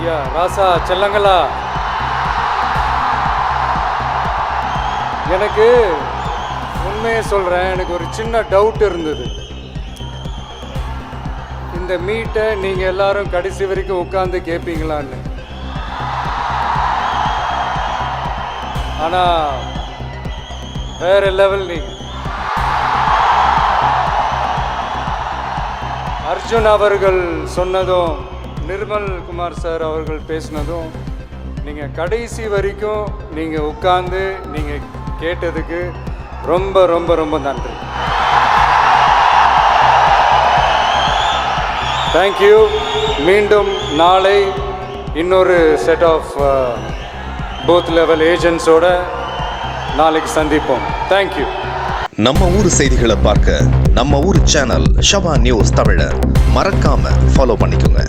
ஐயா ராசா செல்லங்களா, எனக்கு உண்மையை சொல்கிறேன், எனக்கு ஒரு சின்ன டவுட் இருந்தது. இந்த மீட்டை நீங்கள் எல்லாரும் கடைசி வரைக்கும் உட்காந்து கேட்பீங்களான்னு. ஆனால் வேற லெவல் நீங்கள். அர்ஜுன் அவர்கள் சொன்னதும் நிர்மல் குமார் சார் அவர்கள் பேசினதும் நீங்கள் கடைசி வரைக்கும் நீங்கள் உட்கார்ந்து நீங்கள் கேட்டதுக்கு ரொம்ப ரொம்ப ரொம்ப நன்றி. தேங்க்யூ. மீண்டும் நாளை இன்னொரு செட் ஆஃப் பூத் லெவல் ஏஜென்ட்ஸோட நாளைக்கு சந்திப்போம். தேங்க்யூ. நம்ம ஊர் செய்திகளை பார்க்க நம்ம ஊர் சேனல் ஷவா நியூஸ் தமிழை மறக்காம ஃபாலோ பண்ணிக்கோங்க.